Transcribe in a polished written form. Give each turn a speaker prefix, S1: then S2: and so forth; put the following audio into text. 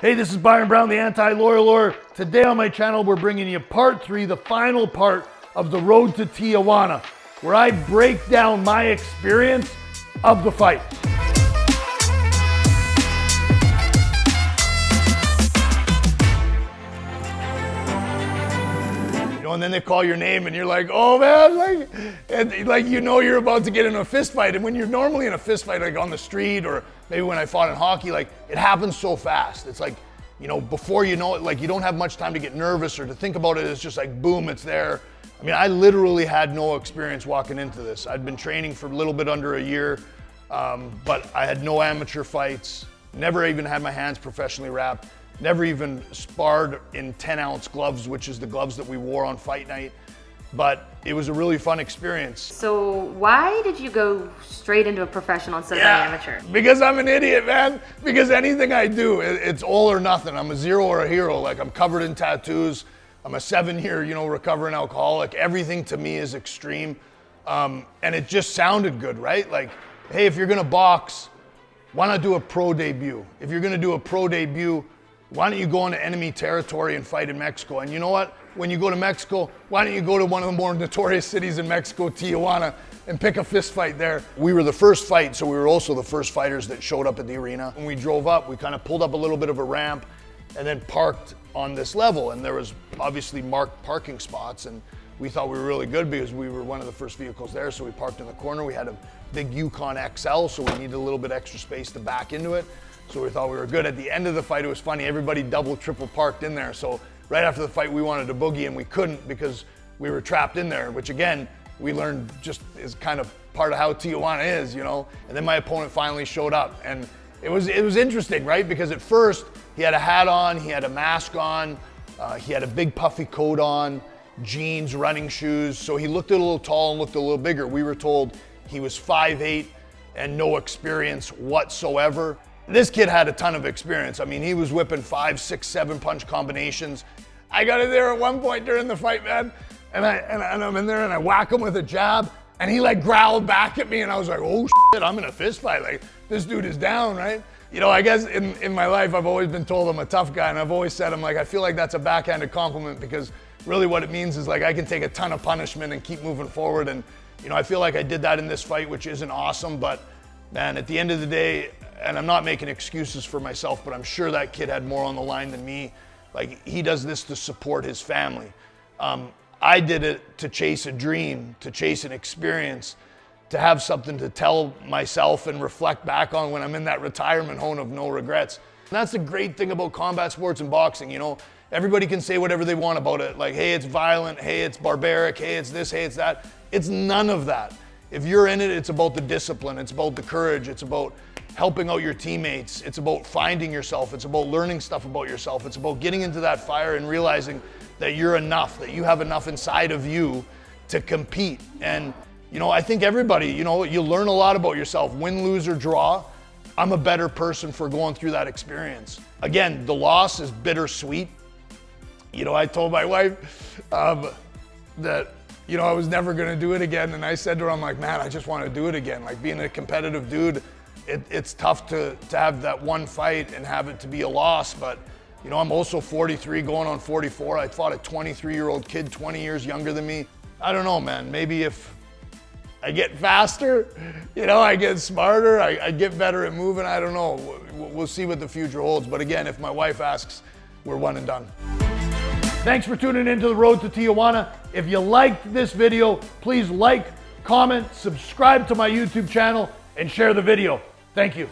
S1: Hey, this is Byron Brown, the Anti-Lawyer Lawyer. Today on my channel, we're bringing you part 3, the final part of the road to Tijuana, where I break down my experience of the fight. You know, and then they call your name and you're like, oh man, like you know you're about to get in a fist fight. And when you're normally in a fist fight, like on the street, or maybe when I fought in hockey, like it happens so fast. It's like, you know, before you know it, like you don't have much time to get nervous or to think about it. It's just like, boom, it's there. I mean, I literally had no experience walking into this. I'd been training for a little bit under a year, but I had no amateur fights, never even had my hands professionally wrapped, never even sparred in 10-ounce gloves, which is the gloves that we wore on fight night. But it was a really fun experience.
S2: So why did you go straight into a professional instead of an amateur?
S1: Because I'm an idiot, man. Because anything I do, it's all or nothing. I'm a zero or a hero. Like, I'm covered in tattoos. I'm a 7-year, recovering alcoholic. Everything to me is extreme. And it just sounded good, right? Like, hey, if you're gonna box, why not do a pro debut? If you're gonna do a pro debut, why don't you go into enemy territory and fight in Mexico? And you know what? When you go to Mexico, why don't you go to one of the more notorious cities in Mexico, Tijuana, and pick a fist fight there? We were the first fight, so we were also the first fighters that showed up at the arena. When we drove up, we kind of pulled up a little bit of a ramp and then parked on this level. And there was obviously marked parking spots, and we thought we were really good because we were one of the first vehicles there. So we parked in the corner. We had a big Yukon XL, so we needed a little bit extra space to back into it. So we thought we were good. At the end of the fight, it was funny. Everybody double, triple parked in there. So right after the fight, we wanted to boogie and we couldn't because we were trapped in there, which again, we learned just is kind of part of how Tijuana is, And then my opponent finally showed up, and it was interesting, right? Because at first he had a hat on, he had a mask on, he had a big puffy coat on, jeans, running shoes. So he looked a little tall and looked a little bigger. We were told he was 5'8" and no experience whatsoever. This kid had a ton of experience. I mean, he was whipping 5, 6, 7 punch combinations. I got in there at one point during the fight, man, and I'm in there and I whack him with a jab, and he like growled back at me, and I was like, oh shit, I'm in a fist fight. Like, this dude is down, right? I guess in my life, I've always been told I'm a tough guy, and I've always said, I feel like that's a backhanded compliment, because really what it means is like I can take a ton of punishment and keep moving forward. And I feel like I did that in this fight, which isn't awesome, but man, at the end of the day, and I'm not making excuses for myself, but I'm sure that kid had more on the line than me. Like, he does this to support his family. I did it to chase a dream, to chase an experience, to have something to tell myself and reflect back on when I'm in that retirement home of no regrets. And that's the great thing about combat sports and boxing, Everybody can say whatever they want about it. Like, hey, it's violent, hey, it's barbaric, hey, it's this, hey, it's that. It's none of that. If you're in it, it's about the discipline, it's about the courage, it's about helping out your teammates, it's about finding yourself, it's about learning stuff about yourself, it's about getting into that fire and realizing that you're enough, that you have enough inside of you to compete. And I think everybody, you learn a lot about yourself, win, lose, or draw. I'm a better person for going through that experience. Again, the loss is bittersweet. I told my wife that I was never gonna do it again, and I said to her, I'm like, man, I just want to do it again. Like, being a competitive dude, it's tough to have that one fight and have it to be a loss, but I'm also 43 going on 44. I fought a 23-year-old kid 20 years younger than me. I don't know, man, maybe if I get faster, I get smarter, I get better at moving, I don't know. We'll see what the future holds, but again, if my wife asks, we're one and done. Thanks for tuning into the road to Tijuana. If you liked this video, please like, comment, subscribe to my YouTube channel, and share the video. Thank you.